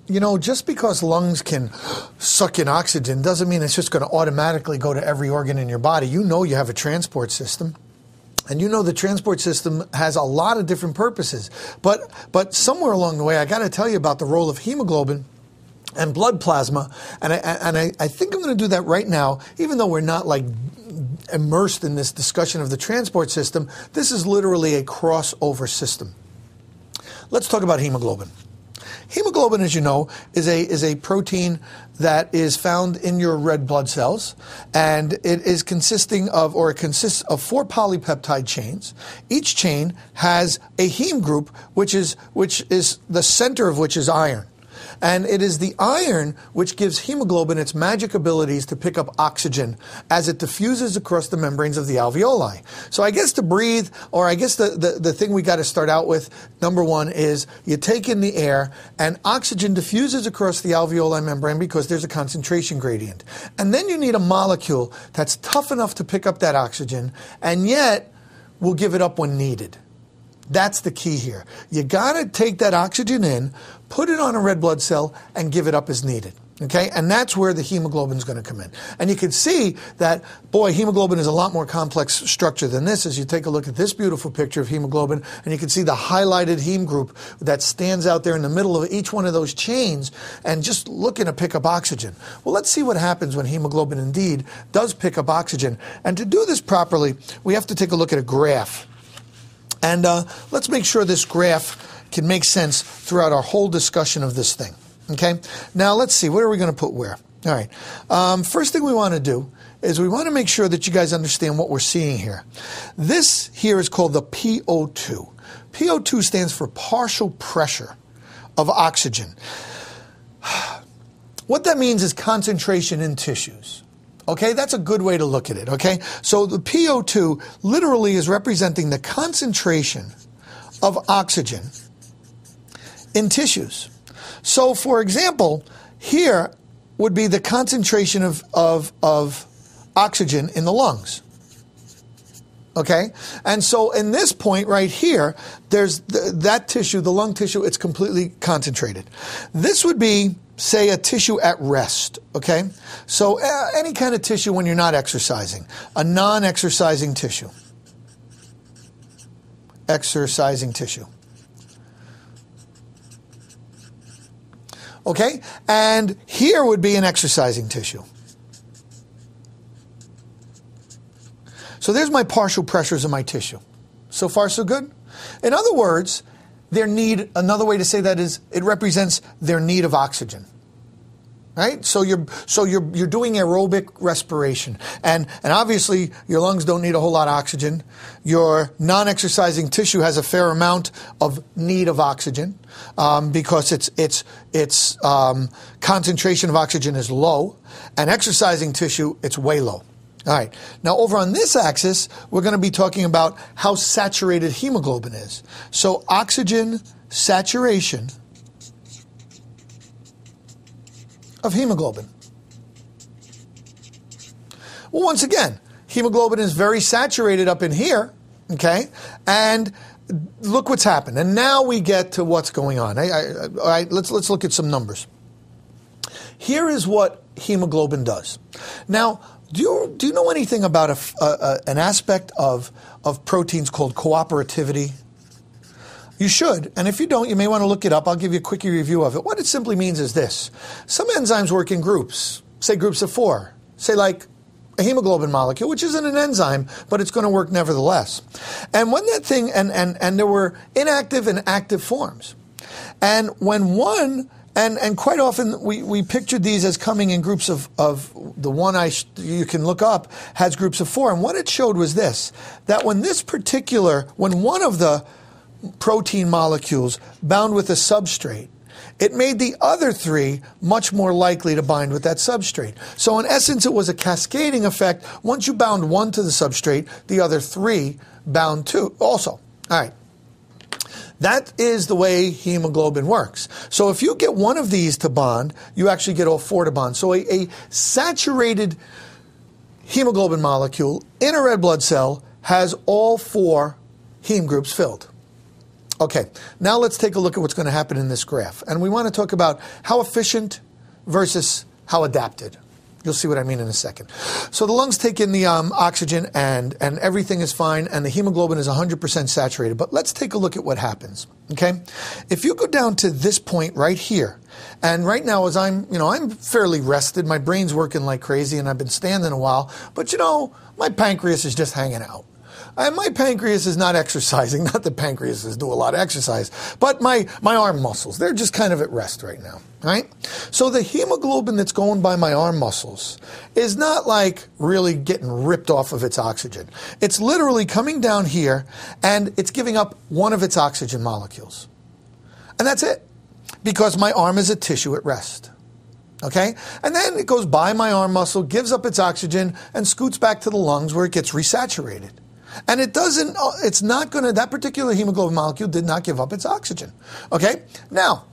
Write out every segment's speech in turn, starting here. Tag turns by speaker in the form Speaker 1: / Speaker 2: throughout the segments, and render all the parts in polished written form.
Speaker 1: you know, just because lungs can suck in oxygen doesn't mean it's just going to automatically go to every organ in your body. You know you have a transport system. And you know the transport system has a lot of different purposes. But somewhere along the way, I got to tell you about the role of hemoglobin and blood plasma. And I think I'm going to do that right now, even though we're not like immersed in this discussion of the transport system. This is literally a crossover system. Let's talk about hemoglobin. Hemoglobin, as you know, is a protein that is found in your red blood cells, and it consists of 4 polypeptide chains. Each chain has a heme group, which is the center of which is iron. And it is the iron which gives hemoglobin its magic abilities to pick up oxygen as it diffuses across the membranes of the alveoli. So I guess to breathe, or I guess the thing we got to start out with, number one, is you take in the air and oxygen diffuses across the alveoli membrane because there's a concentration gradient. And then you need a molecule that's tough enough to pick up that oxygen and yet will give it up when needed. That's the key here. You got to take that oxygen in, put it on a red blood cell, and give it up as needed. Okay? And that's where the hemoglobin is going to come in. And you can see that, boy, hemoglobin is a lot more complex structure than this as you take a look at this beautiful picture of hemoglobin, and you can see the highlighted heme group that stands out there in the middle of each one of those chains and just looking to pick up oxygen. Well, let's see what happens when hemoglobin indeed does pick up oxygen. And to do this properly, we have to take a look at a graph. And let's make sure this graph can make sense throughout our whole discussion of this thing. Okay? Now, let's see. Where are we going to put where? All right. First thing we want to do is we want to make sure that you guys understand what we're seeing here. This here is called the PO2. PO2 stands for partial pressure of oxygen. What that means is concentration in tissues. Okay, that's a good way to look at it, okay? So the PO2 literally is representing the concentration of oxygen in tissues. So, for example, here would be the concentration of oxygen in the lungs. Okay? And so in this point right here, there's that tissue, the lung tissue, it's completely concentrated. This would be, say, a tissue at rest, okay? So any kind of tissue when you're not exercising, a non-exercising tissue. Exercising tissue. Okay? And here would be an exercising tissue. So there's my partial pressures of my tissue. So far, so good? In other words, their need, another way to say that is, it represents their need of oxygen. Right? So you're doing aerobic respiration. And obviously your lungs don't need a whole lot of oxygen. Your non-exercising tissue has a fair amount of need of oxygen because its concentration of oxygen is low. And exercising tissue, it's way low. All right. Now, over on this axis, we're going to be talking about how saturated hemoglobin is. So oxygen saturation of hemoglobin. Well, once again, hemoglobin is very saturated up in here, okay? And look what's happened. And now we get to what's going on. All right, let's look at some numbers. Here is what hemoglobin does. Now, do you know anything about an aspect of proteins called cooperativity? You should, and if you don't, you may want to look it up. I'll give you a quickie review of it. What it simply means is this. Some enzymes work in groups, say groups of 4, say like a hemoglobin molecule, which isn't an enzyme, but it's going to work nevertheless. And when that thing, and there were inactive and active forms. And when one, and quite often we pictured these as coming in groups of the one you can look up has groups of 4. And what it showed was this, that when one of the protein molecules bound with a substrate, it made the other 3 much more likely to bind with that substrate. So in essence, it was a cascading effect. Once you bound one to the substrate, the other 3 bound too also. All right. That is the way hemoglobin works. So if you get one of these to bond, you actually get all 4 to bond. So a saturated hemoglobin molecule in a red blood cell has all 4 heme groups filled. Okay, now let's take a look at what's going to happen in this graph. And we want to talk about how efficient versus how adapted. You'll see what I mean in a second. So the lungs take in the oxygen and everything is fine and the hemoglobin is 100% saturated. But let's take a look at what happens, okay? If you go down to this point right here, and right now as I'm fairly rested, my brain's working like crazy and I've been standing a while, but my pancreas is just hanging out. And my pancreas is not exercising, not that pancreases do a lot of exercise, but my arm muscles, they're just kind of at rest right now, right? So the hemoglobin that's going by my arm muscles is not like really getting ripped off of its oxygen. It's literally coming down here and it's giving up one of its oxygen molecules. And that's it, because my arm is a tissue at rest. Okay? And then it goes by my arm muscle, gives up its oxygen, and scoots back to the lungs where it gets resaturated. And that particular hemoglobin molecule did not give up its oxygen. Okay? Now,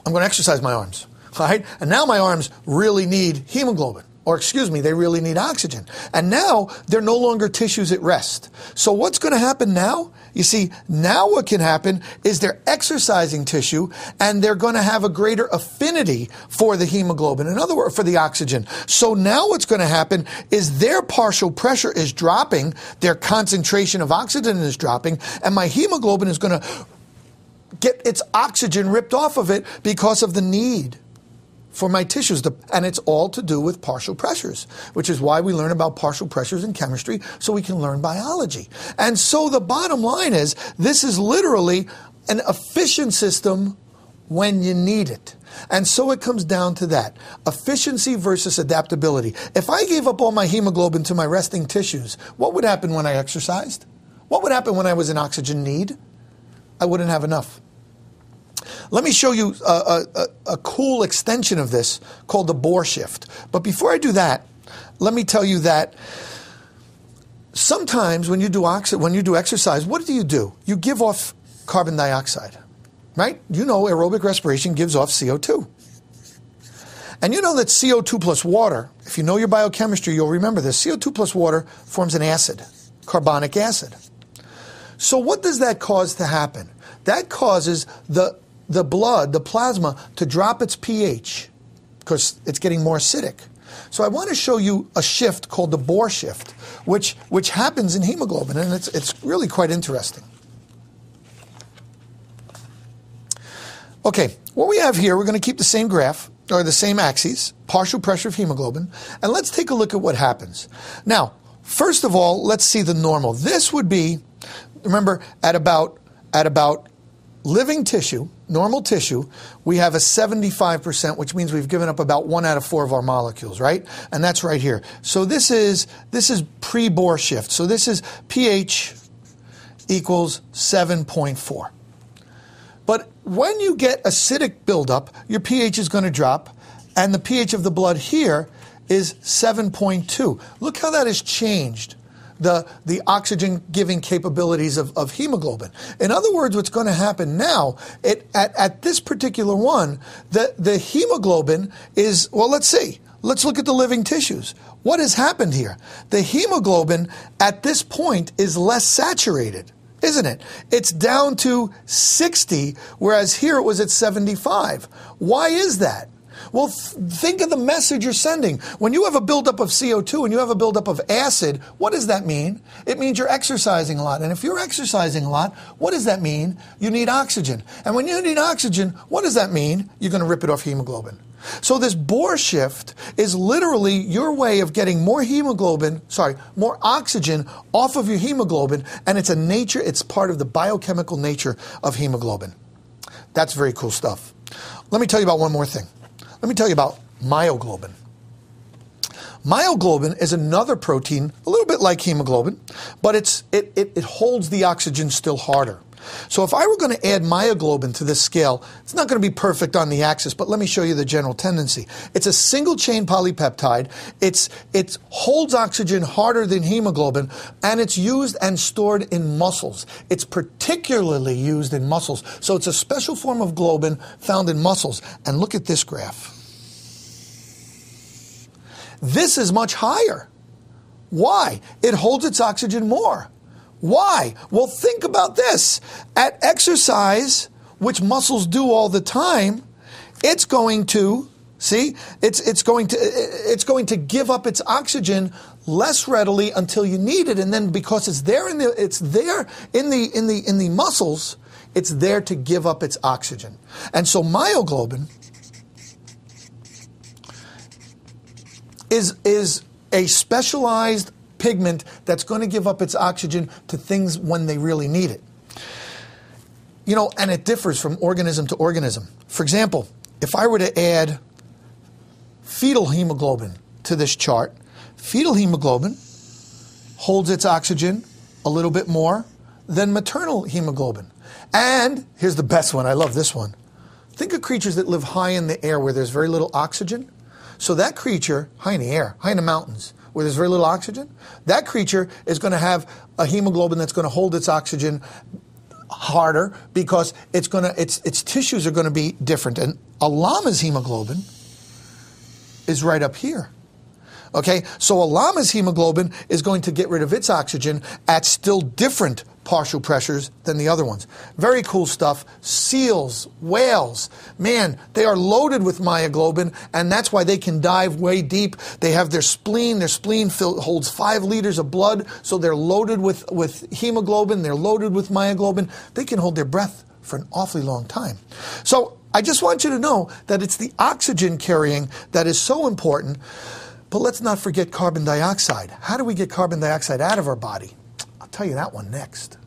Speaker 1: I'm going to exercise my arms. All right? And now my arms really need hemoglobin. They really need oxygen. And now they're no longer tissues at rest. So what's going to happen now? You see, now what can happen is they're exercising tissue and they're going to have a greater affinity for the hemoglobin, in other words, for the oxygen. So now what's going to happen is their partial pressure is dropping, their concentration of oxygen is dropping, and my hemoglobin is going to get its oxygen ripped off of it because of the need for my tissues, and it's all to do with partial pressures, which is why we learn about partial pressures in chemistry, so we can learn biology. And so the bottom line is, this is literally an efficient system when you need it. And so it comes down to that, efficiency versus adaptability. If I gave up all my hemoglobin to my resting tissues, what would happen when I exercised? What would happen when I was in oxygen need? I wouldn't have enough. Let me show you a cool extension of this called the Bohr shift. But before I do that, let me tell you that sometimes when you do exercise, what do? You give off carbon dioxide, right? You know aerobic respiration gives off CO2. And you know that CO2 plus water, if you know your biochemistry, you'll remember this. CO2 plus water forms an acid, carbonic acid. So what does that cause to happen? That causes the blood, the plasma, to drop its pH because it's getting more acidic. So I want to show you a shift called the Bohr shift, which happens in hemoglobin, and it's really quite interesting. Okay, what we have here, we're going to keep the same graph, or the same axes, partial pressure of hemoglobin, and let's take a look at what happens. Now, first of all, let's see the normal. This would be, remember, at about living tissue, normal tissue, we have a 75%, which means we've given up about 1 out of 4 of our molecules, right? And that's right here. So this is pre-Bohr shift. So this is pH equals 7.4. But when you get acidic buildup, your pH is going to drop, and the pH of the blood here is 7.2. Look how that has changed the oxygen-giving capabilities of hemoglobin. In other words, what's going to happen now, at this particular one, the hemoglobin is, well, let's see. Let's look at the living tissues. What has happened here? The hemoglobin at this point is less saturated, isn't it? It's down to 60, whereas here it was at 75. Why is that? Well, think of the message you're sending. When you have a buildup of CO2 and you have a buildup of acid, what does that mean? It means you're exercising a lot. And if you're exercising a lot, what does that mean? You need oxygen. And when you need oxygen, what does that mean? You're going to rip it off hemoglobin. So this Bohr shift is literally your way of getting more oxygen off of your hemoglobin, and it's part of the biochemical nature of hemoglobin. That's very cool stuff. Let me tell you about one more thing. Let me tell you about myoglobin. Myoglobin is another protein, a little bit like hemoglobin, but it holds the oxygen still harder. So if I were going to add myoglobin to this scale, it's not going to be perfect on the axis, but let me show you the general tendency. It's a single-chain polypeptide. It holds oxygen harder than hemoglobin, and it's used and stored in muscles. It's particularly used in muscles. So it's a special form of globin found in muscles. And look at this graph. This is much higher. Why? It holds its oxygen more. Why? Well, think about this. At exercise, which muscles do all the time, it's going to, see, it's going to give up its oxygen less readily until you need it, and then because it's there in the muscles, it's there to give up its oxygen. And so myoglobin is a specialized pigment that's going to give up its oxygen to things when they really need it. You know, and it differs from organism to organism. For example, if I were to add fetal hemoglobin to this chart, fetal hemoglobin holds its oxygen a little bit more than maternal hemoglobin. And here's the best one. I love this one. Think of creatures that live high in the air where there's very little oxygen. So that creature, high in the air, high in the mountains, where there's very little oxygen, that creature is going to have a hemoglobin that's going to hold its oxygen harder because its tissues are going to be different. And a llama's hemoglobin is right up here. Okay, so a llama's hemoglobin is going to get rid of its oxygen at still different partial pressures than the other ones. Very cool stuff. Seals, whales, man, they are loaded with myoglobin, and that's why they can dive way deep. They have their spleen. Their spleen holds 5 liters of blood, so they're loaded with hemoglobin. They're loaded with myoglobin. They can hold their breath for an awfully long time. So I just want you to know that it's the oxygen carrying that is so important. But let's not forget carbon dioxide. How do we get carbon dioxide out of our body? I'll tell you that one next.